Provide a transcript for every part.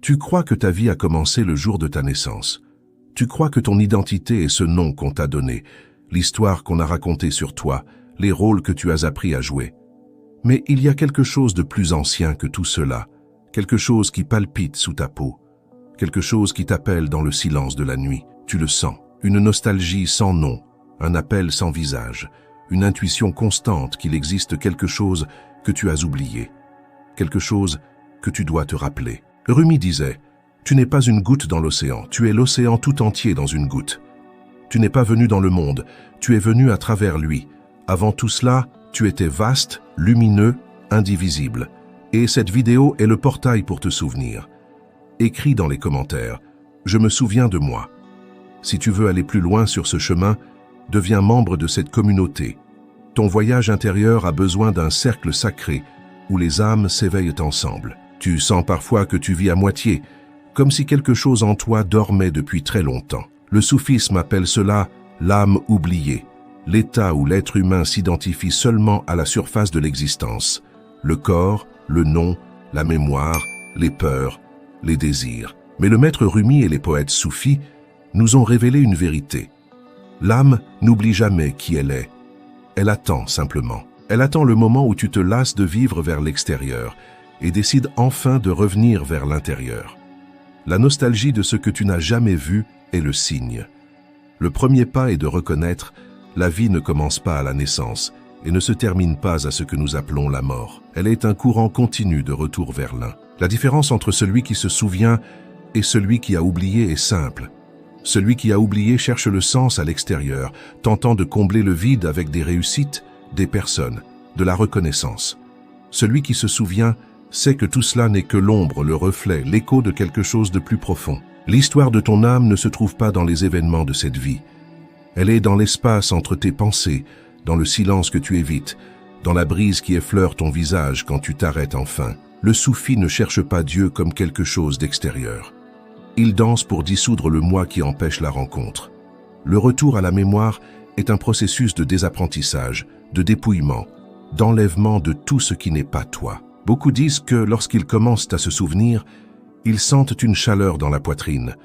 Tu crois que ta vie a commencé le jour de ta naissance. Tu crois que ton identité est ce nom qu'on t'a donné, l'histoire qu'on a racontée sur toi, les rôles que tu as appris à jouer. Mais il y a quelque chose de plus ancien que tout cela, quelque chose qui palpite sous ta peau, quelque chose qui t'appelle dans le silence de la nuit. Tu le sens, une nostalgie sans nom, un appel sans visage, une intuition constante qu'il existe quelque chose que tu as oublié, quelque chose que tu dois te rappeler. Rumi disait, « Tu n'es pas une goutte dans l'océan, tu es l'océan tout entier dans une goutte. Tu n'es pas venu dans le monde, tu es venu à travers lui. Avant tout cela, tu étais vaste, lumineux, indivisible. Et cette vidéo est le portail pour te souvenir. Écris dans les commentaires, « Je me souviens de moi ». Si tu veux aller plus loin sur ce chemin, deviens membre de cette communauté. Ton voyage intérieur a besoin d'un cercle sacré où les âmes s'éveillent ensemble. Tu sens parfois que tu vis à moitié, comme si quelque chose en toi dormait depuis très longtemps. Le soufisme appelle cela l'âme oubliée, l'état où l'être humain s'identifie seulement à la surface de l'existence. Le corps, le nom, la mémoire, les peurs, les désirs. Mais le maître Rumi et les poètes soufis nous ont révélé une vérité. L'âme n'oublie jamais qui elle est. Elle attend simplement. Elle attend le moment où tu te lasses de vivre vers l'extérieur et décides enfin de revenir vers l'intérieur. La nostalgie de ce que tu n'as jamais vu est le signe. Le premier pas est de reconnaître la vie ne commence pas à la naissance et ne se termine pas à ce que nous appelons la mort. Elle est un courant continu de retour vers l'un. La différence entre celui qui se souvient et celui qui a oublié est simple. Celui qui a oublié cherche le sens à l'extérieur, tentant de combler le vide avec des réussites, des personnes, de la reconnaissance. Celui qui se souvient sait que tout cela n'est que l'ombre, le reflet, l'écho de quelque chose de plus profond. L'histoire de ton âme ne se trouve pas dans les événements de cette vie. Elle est dans l'espace entre tes pensées, dans le silence que tu évites, dans la brise qui effleure ton visage quand tu t'arrêtes enfin. Le soufi ne cherche pas Dieu comme quelque chose d'extérieur. Il danse pour dissoudre le moi qui empêche la rencontre. Le retour à la mémoire est un processus de désapprentissage, de dépouillement, d'enlèvement de tout ce qui n'est pas toi. Beaucoup disent que lorsqu'ils commencent à se souvenir, ils sentent une chaleur dans la poitrine,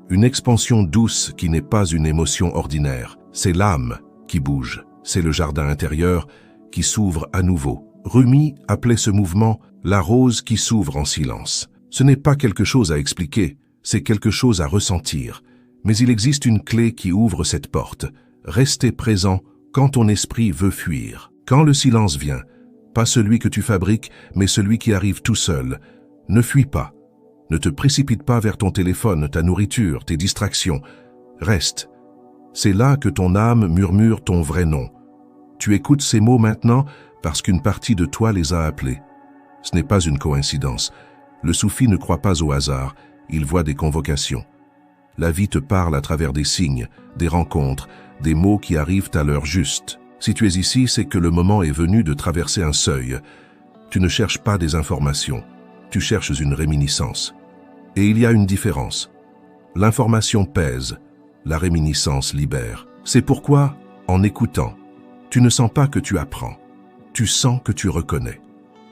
une expansion douce qui n'est pas une émotion ordinaire. C'est l'âme qui bouge, c'est le jardin intérieur qui s'ouvre à nouveau. Rumi appelait ce mouvement la rose qui s'ouvre en silence. Ce n'est pas quelque chose à expliquer, c'est quelque chose à ressentir. Mais il existe une clé qui ouvre cette porte. Rester présent quand ton esprit veut fuir. Quand le silence vient, pas celui que tu fabriques, mais celui qui arrive tout seul. Ne fuis pas. Ne te précipite pas vers ton téléphone, ta nourriture, tes distractions. Reste. C'est là que ton âme murmure ton vrai nom. Tu écoutes ces mots maintenant parce qu'une partie de toi les a appelés. Ce n'est pas une coïncidence. Le soufi ne croit pas au hasard, il voit des convocations. La vie te parle à travers des signes, des rencontres, des mots qui arrivent à l'heure juste. Si tu es ici, c'est que le moment est venu de traverser un seuil. Tu ne cherches pas des informations, tu cherches une réminiscence. Et il y a une différence. L'information pèse, la réminiscence libère. C'est pourquoi, en écoutant, tu ne sens pas que tu apprends, tu sens que tu reconnais.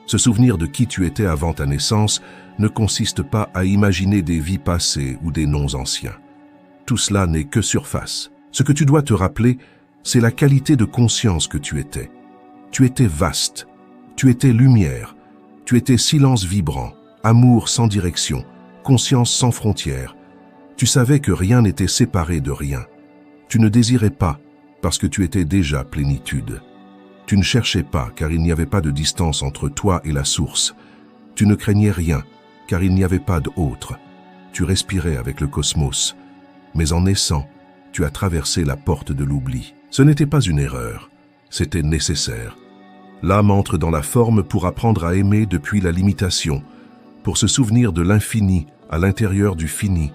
Se souvenir de qui tu étais avant ta naissance ne consiste pas à imaginer des vies passées ou des noms anciens. Tout cela n'est que surface. Ce que tu dois te rappeler, c'est la qualité de conscience que tu étais. Tu étais vaste, tu étais lumière, tu étais silence vibrant, amour sans direction, conscience sans frontières. Tu savais que rien n'était séparé de rien. Tu ne désirais pas parce que tu étais déjà plénitude. Tu ne cherchais pas car il n'y avait pas de distance entre toi et la source. Tu ne craignais rien car il n'y avait pas d'autre. Tu respirais avec le cosmos. Mais en naissant, tu as traversé la porte de l'oubli. Ce n'était pas une erreur, c'était nécessaire. L'âme entre dans la forme pour apprendre à aimer depuis la limitation, pour se souvenir de l'infini à l'intérieur du fini,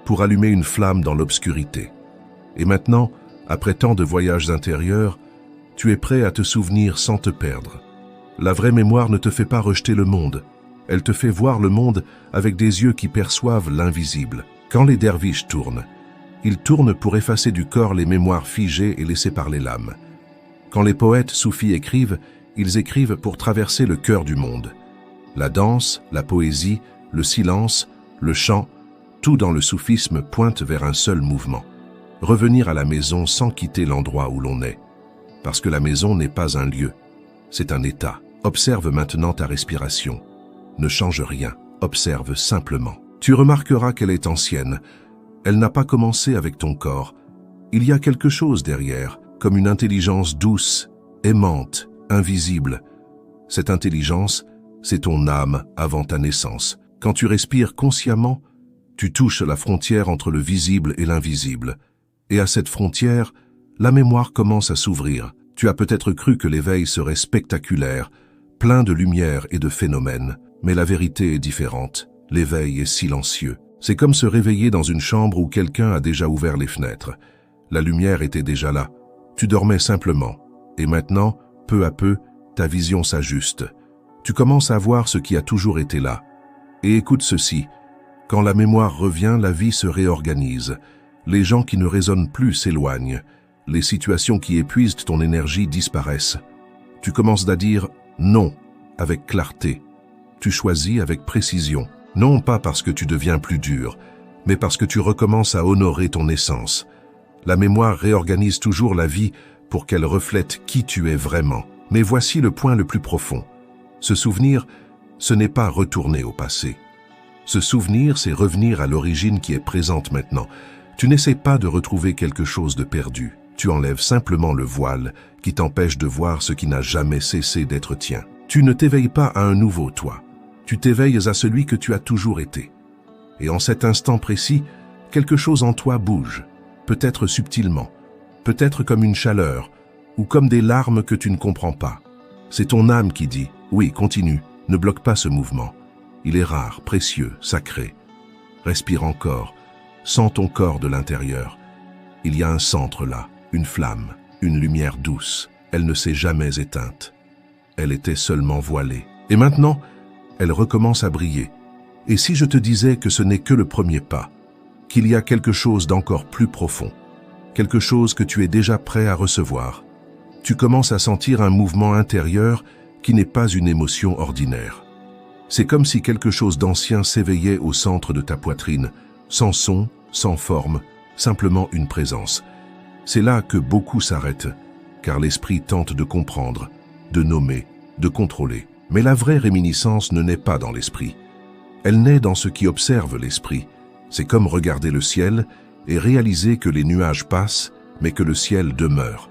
pour allumer une flamme dans l'obscurité. Et maintenant, après tant de voyages intérieurs, tu es prêt à te souvenir sans te perdre. La vraie mémoire ne te fait pas rejeter le monde, elle te fait voir le monde avec des yeux qui perçoivent l'invisible. Quand les derviches tournent, ils tournent pour effacer du corps les mémoires figées et laisser parler l'âme. Quand les poètes soufis écrivent, ils écrivent pour traverser le cœur du monde. La danse, la poésie, le silence, le chant, tout dans le soufisme pointe vers un seul mouvement. Revenir à la maison sans quitter l'endroit où l'on est. Parce que la maison n'est pas un lieu, c'est un état. Observe maintenant ta respiration. Ne change rien, observe simplement. Tu remarqueras qu'elle est ancienne. Elle n'a pas commencé avec ton corps. Il y a quelque chose derrière, comme une intelligence douce, aimante, invisible. Cette intelligence, c'est ton âme avant ta naissance. Quand tu respires consciemment, tu touches la frontière entre le visible et l'invisible. Et à cette frontière, la mémoire commence à s'ouvrir. Tu as peut-être cru que l'éveil serait spectaculaire, plein de lumière et de phénomènes. Mais la vérité est différente. L'éveil est silencieux. C'est comme se réveiller dans une chambre où quelqu'un a déjà ouvert les fenêtres. La lumière était déjà là. Tu dormais simplement. Et maintenant, peu à peu, ta vision s'ajuste. Tu commences à voir ce qui a toujours été là. Et écoute ceci. Quand la mémoire revient, la vie se réorganise. Les gens qui ne résonnent plus s'éloignent. Les situations qui épuisent ton énergie disparaissent. Tu commences à dire « non » avec clarté. Tu choisis avec précision. Non pas parce que tu deviens plus dur, mais parce que tu recommences à honorer ton essence. La mémoire réorganise toujours la vie pour qu'elle reflète qui tu es vraiment. Mais voici le point le plus profond. Se souvenir, ce n'est pas retourner au passé. Se souvenir, c'est revenir à l'origine qui est présente maintenant. Tu n'essaies pas de retrouver quelque chose de perdu. Tu enlèves simplement le voile qui t'empêche de voir ce qui n'a jamais cessé d'être tien. Tu ne t'éveilles pas à un nouveau toi. Tu t'éveilles à celui que tu as toujours été. Et en cet instant précis, quelque chose en toi bouge, peut-être subtilement, peut-être comme une chaleur, ou comme des larmes que tu ne comprends pas. C'est ton âme qui dit « Oui, continue, ne bloque pas ce mouvement. Il est rare, précieux, sacré. Respire encore, sens ton corps de l'intérieur. Il y a un centre là, une flamme, une lumière douce. Elle ne s'est jamais éteinte. Elle était seulement voilée. Et maintenant, elle recommence à briller. Et si je te disais que ce n'est que le premier pas, qu'il y a quelque chose d'encore plus profond, quelque chose que tu es déjà prêt à recevoir, tu commences à sentir un mouvement intérieur qui n'est pas une émotion ordinaire. C'est comme si quelque chose d'ancien s'éveillait au centre de ta poitrine, sans son, sans forme, simplement une présence. C'est là que beaucoup s'arrêtent, car l'esprit tente de comprendre, de nommer, de contrôler. Mais la vraie réminiscence ne naît pas dans l'esprit. Elle naît dans ce qui observe l'esprit. C'est comme regarder le ciel et réaliser que les nuages passent, mais que le ciel demeure.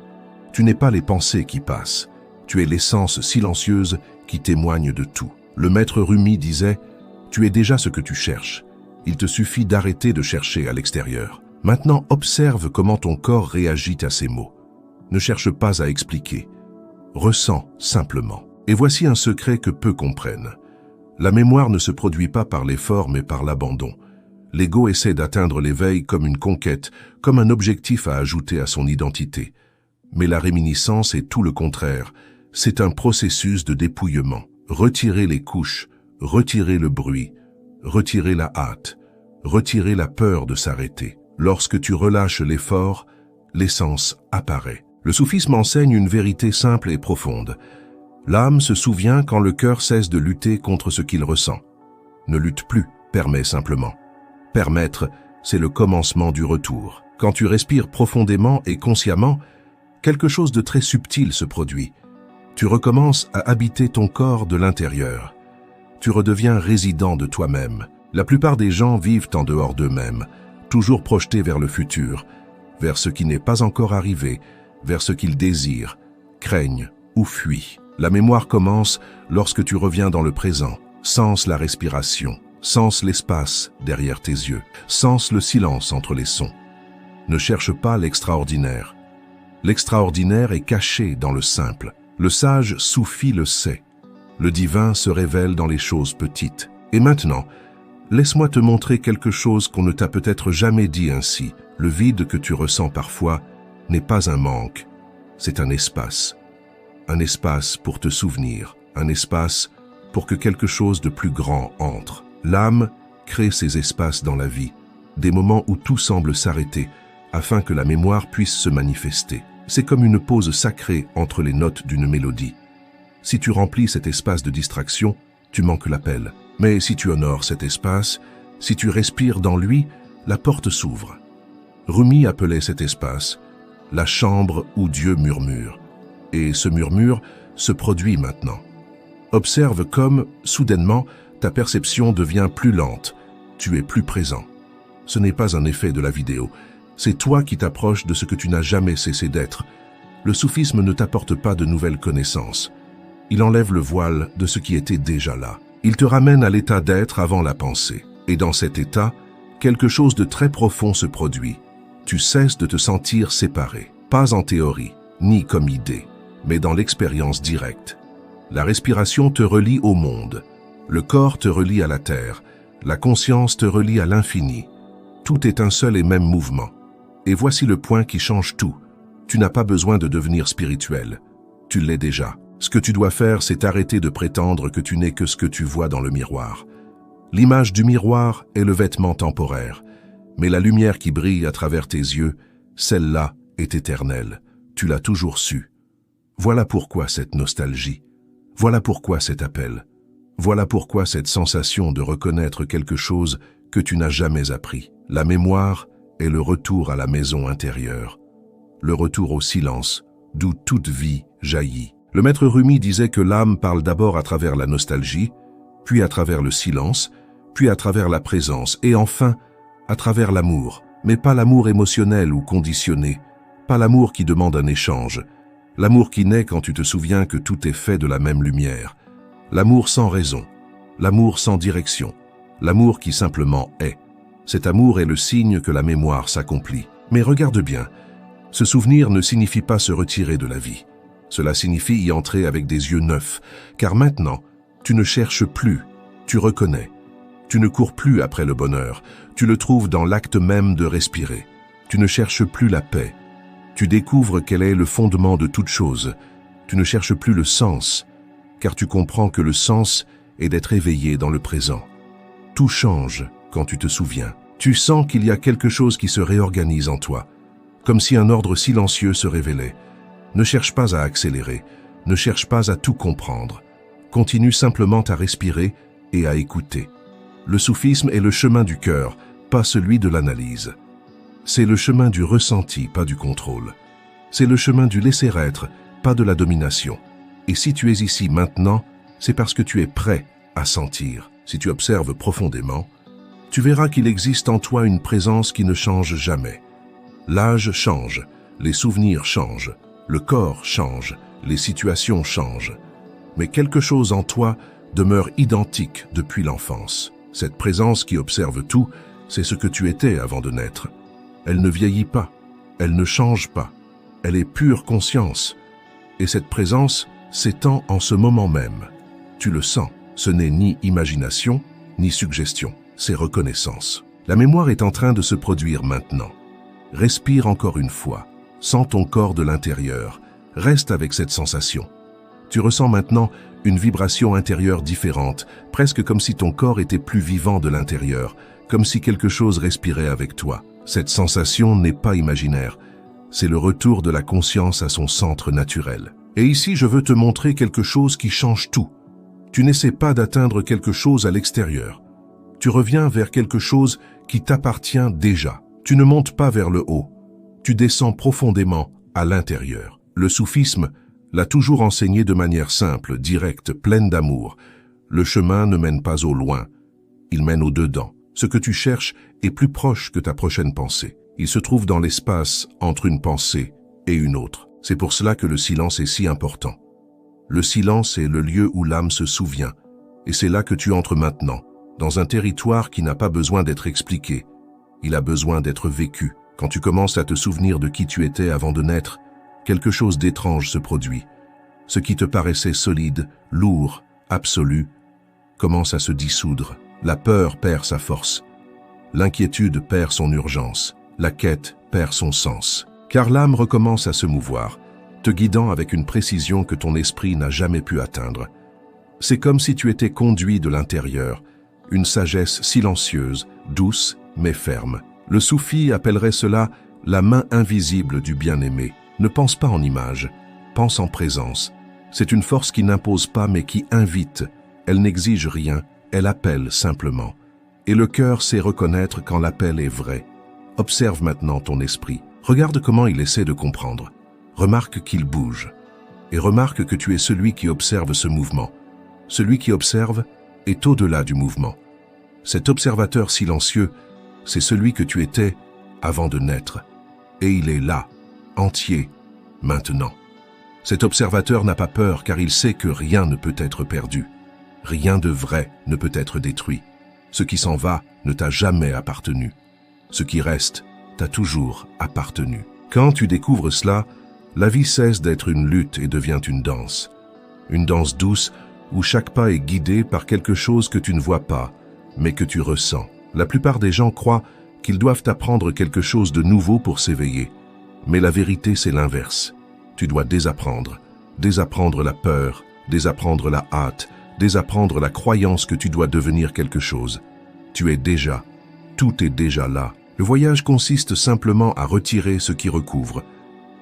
Tu n'es pas les pensées qui passent. Tu es l'essence silencieuse qui témoigne de tout. Le maître Rumi disait « Tu es déjà ce que tu cherches. Il te suffit d'arrêter de chercher à l'extérieur. » Maintenant, observe comment ton corps réagit à ces mots. Ne cherche pas à expliquer. Ressens simplement. Et voici un secret que peu comprennent. La mémoire ne se produit pas par l'effort mais par l'abandon. L'ego essaie d'atteindre l'éveil comme une conquête, comme un objectif à ajouter à son identité. Mais la réminiscence est tout le contraire. C'est un processus de dépouillement. Retirer les couches, retirer le bruit, retirer la hâte, retirer la peur de s'arrêter. Lorsque tu relâches l'effort, l'essence apparaît. Le soufisme enseigne une vérité simple et profonde. L'âme se souvient quand le cœur cesse de lutter contre ce qu'il ressent. Ne lutte plus, permets simplement. Permettre, c'est le commencement du retour. Quand tu respires profondément et consciemment, quelque chose de très subtil se produit. Tu recommences à habiter ton corps de l'intérieur. Tu redeviens résident de toi-même. La plupart des gens vivent en dehors d'eux-mêmes, toujours projetés vers le futur, vers ce qui n'est pas encore arrivé, vers ce qu'ils désirent, craignent ou fuient. La mémoire commence lorsque tu reviens dans le présent, sens la respiration, sens l'espace derrière tes yeux, sens le silence entre les sons. Ne cherche pas l'extraordinaire. L'extraordinaire est caché dans le simple. Le sage soufi le sait. Le divin se révèle dans les choses petites. Et maintenant, laisse-moi te montrer quelque chose qu'on ne t'a peut-être jamais dit ainsi. Le vide que tu ressens parfois n'est pas un manque, c'est un espace. Un espace pour te souvenir, un espace pour que quelque chose de plus grand entre. L'âme crée ces espaces dans la vie, des moments où tout semble s'arrêter, afin que la mémoire puisse se manifester. C'est comme une pause sacrée entre les notes d'une mélodie. Si tu remplis cet espace de distraction, tu manques l'appel. Mais si tu honores cet espace, Si tu respires dans lui, la porte s'ouvre. Rumi appelait cet espace la chambre où Dieu murmure. Et ce murmure se produit maintenant. Observe comme, soudainement, ta perception devient plus lente. Tu es plus présent. Ce n'est pas un effet de la vidéo. C'est toi qui t'approches de ce que tu n'as jamais cessé d'être. Le soufisme ne t'apporte pas de nouvelles connaissances. Il enlève le voile de ce qui était déjà là. Il te ramène à l'état d'être avant la pensée. Et dans cet état, quelque chose de très profond se produit. Tu cesses de te sentir séparé. Pas en théorie, ni comme idée, mais dans l'expérience directe. La respiration te relie au monde. Le corps te relie à la terre. La conscience te relie à l'infini. Tout est un seul et même mouvement. Et voici le point qui change tout. Tu n'as pas besoin de devenir spirituel. Tu l'es déjà. Ce que tu dois faire, c'est arrêter de prétendre que tu n'es que ce que tu vois dans le miroir. L'image du miroir est le vêtement temporaire. Mais la lumière qui brille à travers tes yeux, celle-là est éternelle. Tu l'as toujours su. Voilà pourquoi cette nostalgie. Voilà pourquoi cet appel. Voilà pourquoi cette sensation de reconnaître quelque chose que tu n'as jamais appris. La mémoire est le retour à la maison intérieure. Le retour au silence, d'où toute vie jaillit. Le maître Rumi disait que l'âme parle d'abord à travers la nostalgie, puis à travers le silence, puis à travers la présence, et enfin à travers l'amour, mais pas l'amour émotionnel ou conditionné, pas l'amour qui demande un échange, l'amour qui naît quand tu te souviens que tout est fait de la même lumière, l'amour sans raison, l'amour sans direction, l'amour qui simplement est. Cet amour est le signe que la mémoire s'accomplit. Mais regarde bien, ce souvenir ne signifie pas se retirer de la vie. Cela signifie y entrer avec des yeux neufs, car maintenant, tu ne cherches plus, tu reconnais. Tu ne cours plus après le bonheur, tu le trouves dans l'acte même de respirer. Tu ne cherches plus la paix. Tu découvres quel est le fondement de toute chose. Tu ne cherches plus le sens, car tu comprends que le sens est d'être éveillé dans le présent. Tout change quand tu te souviens. Tu sens qu'il y a quelque chose qui se réorganise en toi, comme si un ordre silencieux se révélait. Ne cherche pas à accélérer, ne cherche pas à tout comprendre. Continue simplement à respirer et à écouter. Le soufisme est le chemin du cœur, pas celui de l'analyse. C'est le chemin du ressenti, pas du contrôle. C'est le chemin du laisser-être, pas de la domination. Et si tu es ici maintenant, c'est parce que tu es prêt à sentir. Si tu observes profondément, tu verras qu'il existe en toi une présence qui ne change jamais. L'âge change, les souvenirs changent, le corps change, les situations changent. Mais quelque chose en toi demeure identique depuis l'enfance. Cette présence qui observe tout, c'est ce que tu étais avant de naître. Elle ne vieillit pas, elle ne change pas, elle est pure conscience. Et cette présence s'étend en ce moment même. Tu le sens, ce n'est ni imagination, ni suggestion, c'est reconnaissance. La mémoire est en train de se produire maintenant. Respire encore une fois, sens ton corps de l'intérieur, reste avec cette sensation. Tu ressens maintenant une vibration intérieure différente, presque comme si ton corps était plus vivant de l'intérieur, comme si quelque chose respirait avec toi. Cette sensation n'est pas imaginaire, c'est le retour de la conscience à son centre naturel. Et ici, je veux te montrer quelque chose qui change tout. Tu n'essaies pas d'atteindre quelque chose à l'extérieur. Tu reviens vers quelque chose qui t'appartient déjà. Tu ne montes pas vers le haut. Tu descends profondément à l'intérieur. Le soufisme l'a toujours enseigné de manière simple, directe, pleine d'amour. Le chemin ne mène pas au loin, il mène au dedans. Ce que tu cherches est plus proche que ta prochaine pensée. Il se trouve dans l'espace entre une pensée et une autre. C'est pour cela que le silence est si important. Le silence est le lieu où l'âme se souvient, et c'est là que tu entres maintenant, dans un territoire qui n'a pas besoin d'être expliqué. Il a besoin d'être vécu. Quand tu commences à te souvenir de qui tu étais avant de naître, quelque chose d'étrange se produit. Ce qui te paraissait solide, lourd, absolu, commence à se dissoudre. La peur perd sa force. L'inquiétude perd son urgence. La quête perd son sens. Car l'âme recommence à se mouvoir, te guidant avec une précision que ton esprit n'a jamais pu atteindre. C'est comme si tu étais conduit de l'intérieur, une sagesse silencieuse, douce mais ferme. Le soufi appellerait cela la main invisible du bien-aimé. Ne pense pas en images, pense en présence. C'est une force qui n'impose pas mais qui invite. Elle n'exige rien, elle appelle simplement. Et le cœur sait reconnaître quand l'appel est vrai. Observe maintenant ton esprit. Regarde comment il essaie de comprendre. Remarque qu'il bouge. Et remarque que tu es celui qui observe ce mouvement. Celui qui observe est au-delà du mouvement. Cet observateur silencieux, c'est celui que tu étais avant de naître. Et il est là, entier, maintenant. Cet observateur n'a pas peur car il sait que rien ne peut être perdu. Rien de vrai ne peut être détruit. Ce qui s'en va ne t'a jamais appartenu. Ce qui reste t'a toujours appartenu. Quand tu découvres cela, la vie cesse d'être une lutte et devient une danse. Une danse douce où chaque pas est guidé par quelque chose que tu ne vois pas, mais que tu ressens. La plupart des gens croient qu'ils doivent apprendre quelque chose de nouveau pour s'éveiller. Mais la vérité, c'est l'inverse. Tu dois désapprendre. Désapprendre la peur, désapprendre la hâte, désapprendre la croyance que tu dois devenir quelque chose. Tu es déjà. Tout est déjà là. Le voyage consiste simplement à retirer ce qui recouvre.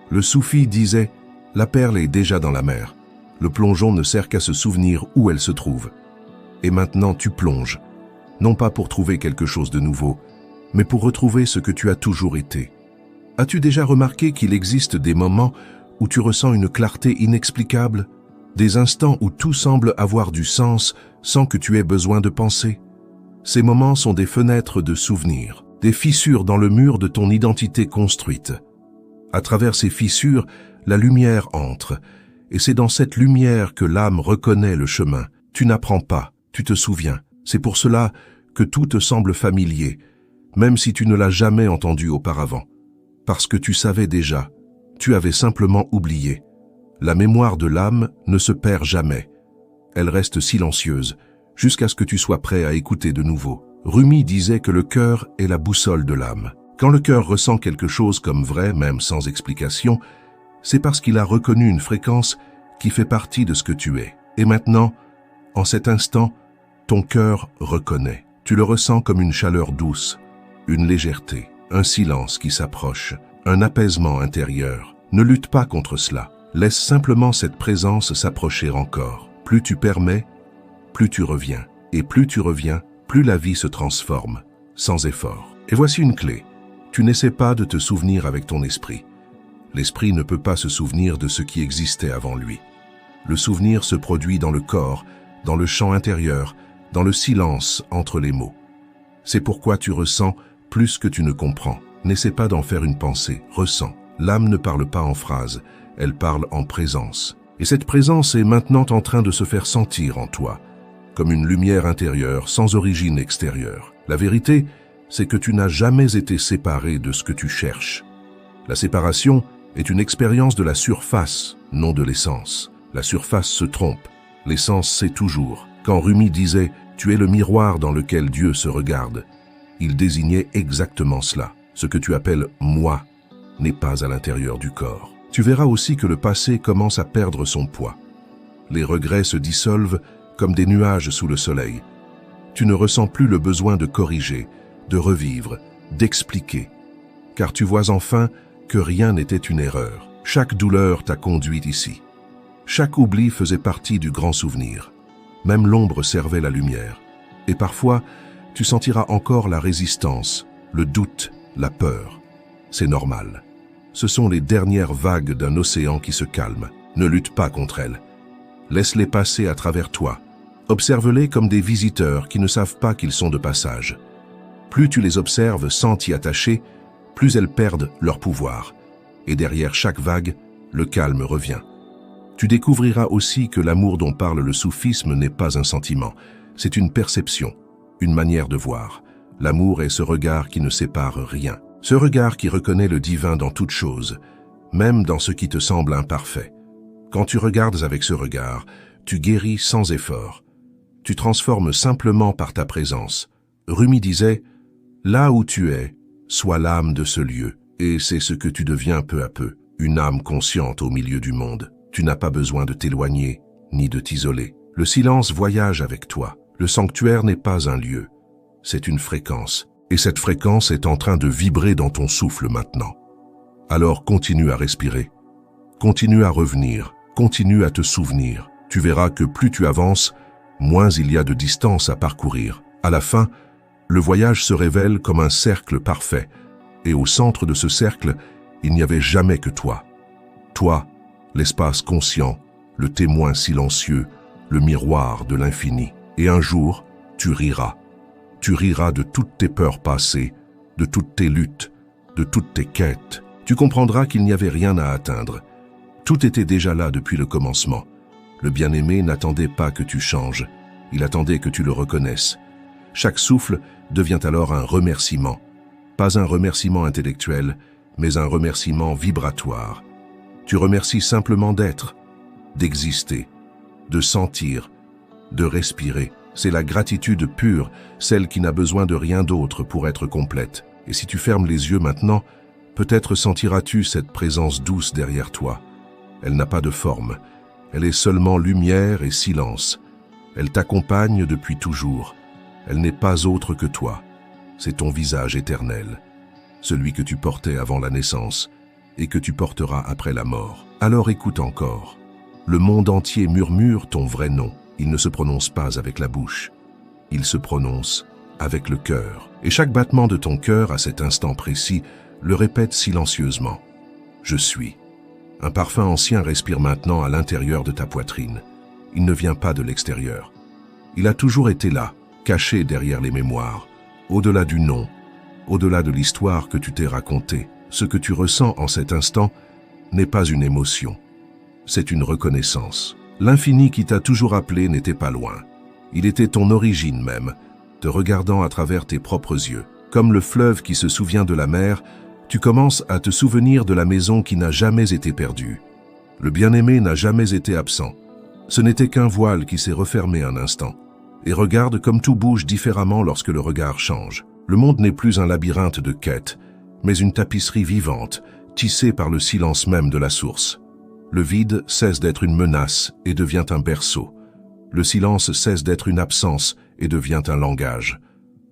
Le soufi disait « La perle est déjà dans la mer. Le plongeon ne sert qu'à se souvenir où elle se trouve. » Et maintenant tu plonges, non pas pour trouver quelque chose de nouveau, mais pour retrouver ce que tu as toujours été. As-tu déjà remarqué qu'il existe des moments où tu ressens une clarté inexplicable, des instants où tout semble avoir du sens sans que tu aies besoin de penser? Ces moments sont des fenêtres de souvenirs, des fissures dans le mur de ton identité construite. À travers ces fissures, la lumière entre, et c'est dans cette lumière que l'âme reconnaît le chemin. Tu n'apprends pas, tu te souviens. C'est pour cela que tout te semble familier, même si tu ne l'as jamais entendu auparavant. Parce que tu savais déjà, tu avais simplement oublié. La mémoire de l'âme ne se perd jamais. Elle reste silencieuse, jusqu'à ce que tu sois prêt à écouter de nouveau. Rumi disait que le cœur est la boussole de l'âme. Quand le cœur ressent quelque chose comme vrai, même sans explication, c'est parce qu'il a reconnu une fréquence qui fait partie de ce que tu es. Et maintenant, en cet instant, ton cœur reconnaît. Tu le ressens comme une chaleur douce, une légèreté, un silence qui s'approche, un apaisement intérieur. Ne lutte pas contre cela. Laisse simplement cette présence s'approcher encore. Plus tu permets, plus tu reviens. Et plus tu reviens, plus la vie se transforme, sans effort. Et voici une clé. Tu n'essaies pas de te souvenir avec ton esprit. L'esprit ne peut pas se souvenir de ce qui existait avant lui. Le souvenir se produit dans le corps, dans le champ intérieur, dans le silence entre les mots. C'est pourquoi tu ressens plus que tu ne comprends. N'essaie pas d'en faire une pensée, ressens. L'âme ne parle pas en phrases, elle parle en présence. Et cette présence est maintenant en train de se faire sentir en toi, comme une lumière intérieure sans origine extérieure. La vérité, c'est que tu n'as jamais été séparé de ce que tu cherches. La séparation est une expérience de la surface, non de l'essence. La surface se trompe, l'essence sait toujours. Quand Rumi disait « Tu es le miroir dans lequel Dieu se regarde », il désignait exactement cela. Ce que tu appelles « moi » n'est pas à l'intérieur du corps. Tu verras aussi que le passé commence à perdre son poids. Les regrets se dissolvent comme des nuages sous le soleil. Tu ne ressens plus le besoin de corriger, de revivre, d'expliquer, car tu vois enfin que rien n'était une erreur. Chaque douleur t'a conduit ici. Chaque oubli faisait partie du grand souvenir. Même l'ombre servait la lumière. Et parfois, tu sentiras encore la résistance, le doute, la peur. C'est normal. Ce sont les dernières vagues d'un océan qui se calme. Ne lutte pas contre elles. Laisse-les passer à travers toi. Observe-les comme des visiteurs qui ne savent pas qu'ils sont de passage. Plus tu les observes sans t'y attacher, plus elles perdent leur pouvoir. Et derrière chaque vague, le calme revient. Tu découvriras aussi que l'amour dont parle le soufisme n'est pas un sentiment, c'est une perception, une manière de voir. L'amour est ce regard qui ne sépare rien, ce regard qui reconnaît le divin dans toute chose, même dans ce qui te semble imparfait. Quand tu regardes avec ce regard, tu guéris sans effort. Tu transformes simplement par ta présence. Rumi disait « Là où tu es, sois l'âme de ce lieu. » Et c'est ce que tu deviens peu à peu, une âme consciente au milieu du monde. Tu n'as pas besoin de t'éloigner, ni de t'isoler. Le silence voyage avec toi. Le sanctuaire n'est pas un lieu, c'est une fréquence. Et cette fréquence est en train de vibrer dans ton souffle maintenant. Alors continue à respirer, continue à revenir, continue à te souvenir. Tu verras que plus tu avances, moins il y a de distance à parcourir. À la fin, Le voyage se révèle comme un cercle parfait, et au centre de ce cercle, il n'y avait jamais que toi. Toi, l'espace conscient, le témoin silencieux, le miroir de l'infini. Et un jour, tu riras. Tu riras de toutes tes peurs passées, de toutes tes luttes, de toutes tes quêtes. Tu comprendras qu'il n'y avait rien à atteindre. Tout était déjà là depuis le commencement. Le bien-aimé n'attendait pas que tu changes, il attendait que tu le reconnaisses. Chaque souffle devient alors un remerciement. Pas un remerciement intellectuel, mais un remerciement vibratoire. Tu remercies simplement d'être, d'exister, de sentir, de respirer. C'est la gratitude pure, celle qui n'a besoin de rien d'autre pour être complète. Et si tu fermes les yeux maintenant, peut-être sentiras-tu cette présence douce derrière toi. Elle n'a pas de forme, elle est seulement lumière et silence. Elle t'accompagne depuis toujours. Elle n'est pas autre que toi. C'est ton visage éternel, celui que tu portais avant la naissance et que tu porteras après la mort. Alors écoute encore. Le monde entier murmure ton vrai nom. Il ne se prononce pas avec la bouche. Il se prononce avec le cœur. Et chaque battement de ton cœur à cet instant précis le répète silencieusement. Je suis. Un parfum ancien respire maintenant à l'intérieur de ta poitrine. Il ne vient pas de l'extérieur. Il a toujours été là, caché derrière les mémoires, au-delà du nom, au-delà de l'histoire que tu t'es racontée. Ce que tu ressens en cet instant n'est pas une émotion, c'est une reconnaissance. L'infini qui t'a toujours appelé n'était pas loin. Il était ton origine même, te regardant à travers tes propres yeux. Comme le fleuve qui se souvient de la mer, tu commences à te souvenir de la maison qui n'a jamais été perdue. Le bien-aimé n'a jamais été absent. Ce n'était qu'un voile qui s'est refermé un instant. Et regarde comme tout bouge différemment lorsque le regard change. Le monde n'est plus un labyrinthe de quêtes, mais une tapisserie vivante, tissée par le silence même de la source. Le vide cesse d'être une menace et devient un berceau. Le silence cesse d'être une absence et devient un langage.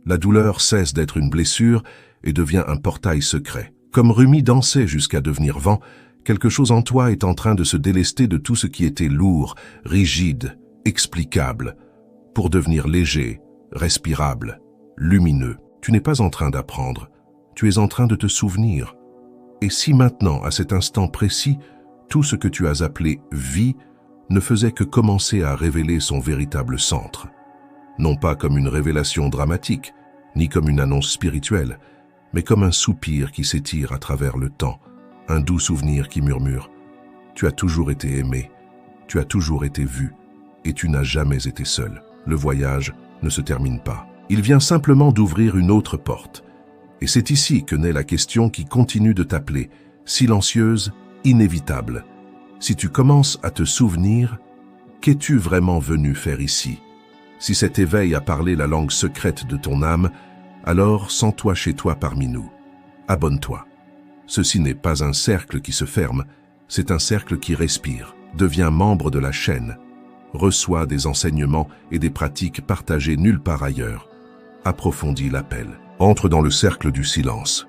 La douleur cesse d'être une blessure et devient un portail secret. Comme Rumi dansait jusqu'à devenir vent, quelque chose en toi est en train de se délester de tout ce qui était lourd, rigide, explicable, pour devenir léger, respirable, lumineux. Tu n'es pas en train d'apprendre, tu es en train de te souvenir. Et si maintenant, à cet instant précis, tout ce que tu as appelé vie ne faisait que commencer à révéler son véritable centre, non pas comme une révélation dramatique, ni comme une annonce spirituelle, mais comme un soupir qui s'étire à travers le temps, un doux souvenir qui murmure « Tu as toujours été aimé, tu as toujours été vu, et tu n'as jamais été seul. » Le voyage ne se termine pas. Il vient simplement d'ouvrir une autre porte. Et c'est ici que naît la question qui continue de t'appeler, silencieuse, inévitable. Si tu commences à te souvenir, qu'es-tu vraiment venu faire ici? Si cet éveil a parlé la langue secrète de ton âme, alors sens-toi chez toi parmi nous. Abonne-toi. Ceci n'est pas un cercle qui se ferme, c'est un cercle qui respire. Deviens membre de la chaîne. Reçois des enseignements et des pratiques partagées nulle part ailleurs. Approfondis l'appel. Entre dans le cercle du silence.